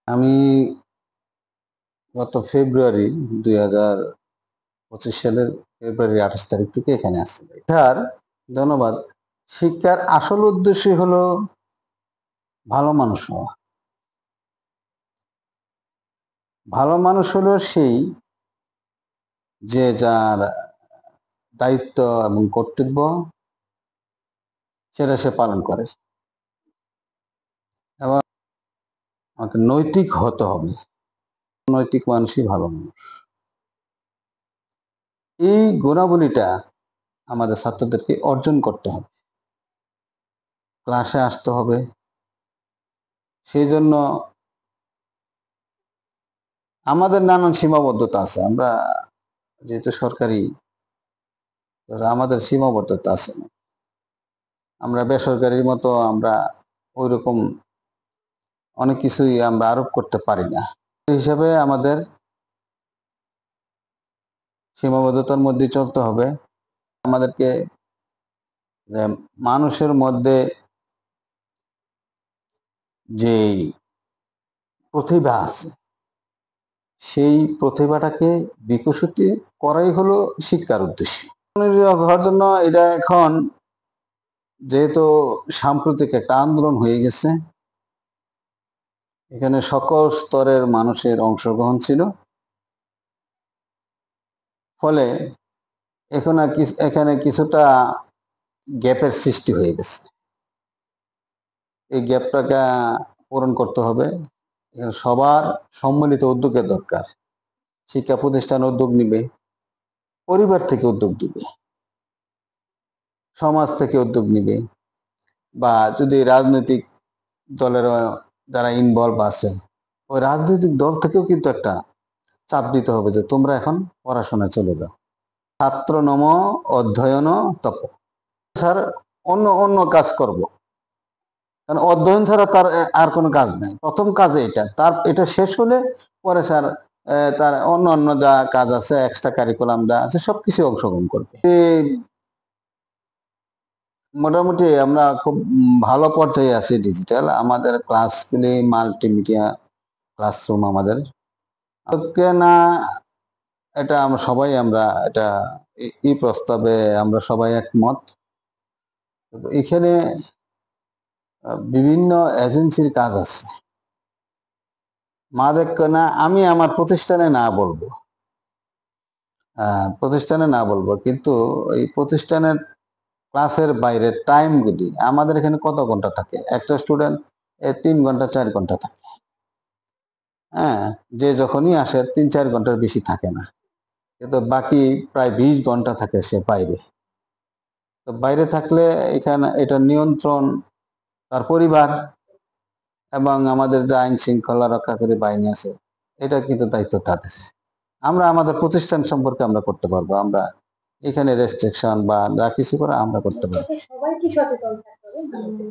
আমি গত ফেব্রুয়ারি 2025 সালের ফেব্রুয়ারি 28 তারিখ থেকে এখানে আসছি। শিক্ষার ধন্যবাদ। শিক্ষার আসল উদ্দেশ্যই হলো ভালো মানুষ হওয়া। ভালো মানুষ হলো সেই যে যার দায়িত্ব এবং কর্তব্য সেটা সে পালন করে এবং আমাকে নৈতিক হতে হবে। নৈতিক মানুষই ভালো মানুষ। এই গুণাবলীটা আমাদের ছাত্রদেরকে অর্জন করতে হবে। ক্লাসে আসতে হবে। সেই জন্য আমাদের নানান সীমাবদ্ধতা আছে। আমরা যেহেতু সরকারি, আমাদের সীমাবদ্ধতা আছে। আমরা বেসরকারির মতো আমরা ওইরকম অনেক কিছুই আমরা আরোপ করতে পারি না। সেই হিসাবে আমাদের সীমাবদ্ধতার মধ্যে চলতে হবে। আমাদেরকে মানুষের মধ্যে যে প্রতিভা আছে সেই প্রতিভাটাকে বিকশিত করাই হলো শিক্ষার উদ্দেশ্য। হওয়ার জন্য এটা এখন যেহেতু সাম্প্রতিক একটা আন্দোলন হয়ে গেছে, এখানে সকল স্তরের মানুষের অংশগ্রহণ ছিল। ফলে এখানে কিছুটা গ্যাপের সৃষ্টি হয়ে গেছে। এই গ্যাপটাকে পূরণ করতে হবে। এখানে সবার সম্মিলিত উদ্যোগের দরকার। শিক্ষা প্রতিষ্ঠান উদ্যোগ নিবে, পরিবার থেকে উদ্যোগ নিবে, সমাজ থেকে উদ্যোগ নিবে, বা যদি রাজনৈতিক দলের যারা ইনভলভ আছে ওই রাজনৈতিক দল থেকেও কিন্তু একটা চাপ দিতে হবে যে তোমরা এখন পড়াশোনায় চলে যাও। ছাত্র নম অধ্যয়ন তপ। স্যার অন্য অন্য কাজ করব, কারণ অধ্যয়ন ছাড়া তার আর কোনো কাজ নেই। প্রথম কাজে এটা শেষ হলে পরে স্যার তার অন্য অন্য যা কাজ আছে, এক্সট্রা কারিকুলাম যা আছে সবকিছু অংশগ্রহণ করবে। মোটামুটি আমরা খুব ভালো পর্যায়ে আছি। ডিজিটাল আমাদের ক্লাসগুলি মাল্টিমিডিয়া ক্লাসরুম আমাদের না, এটা আমরা এটা এই প্রস্তাবে আমরা সবাই একমত। এখানে বিভিন্ন এজেন্সির কাজ আছে। না, আমি আমার প্রতিষ্ঠানে না বলবো, কিন্তু এই প্রতিষ্ঠানের ক্লাসের বাইরে টাইমগুলি আমাদের এখানে কত ঘন্টা থাকে? একটা স্টুডেন্ট 3 ঘন্টা 4 ঘন্টা থাকে। হ্যাঁ, যে যখনই আসে 3-4 ঘন্টার বেশি থাকে না, কিন্তু বাকি প্রায় 20 ঘন্টা থাকে সে বাইরে। তো বাইরে থাকলে এখানে এটা নিয়ন্ত্রণ তার পরিবার এবং আমাদের যে আইন শৃঙ্খলা রক্ষাকারী বাহিনী আছে, এটা কিন্তু দায়িত্ব তাদের। আমরা আমাদের প্রতিষ্ঠান সম্পর্কে আমরা করতে পারবো। আমরা এখানে রেস্ট্রিকশন বা যা কিছু করে আমরা করতে পারবো। সবাই কি সচেতন থাকতে হবে?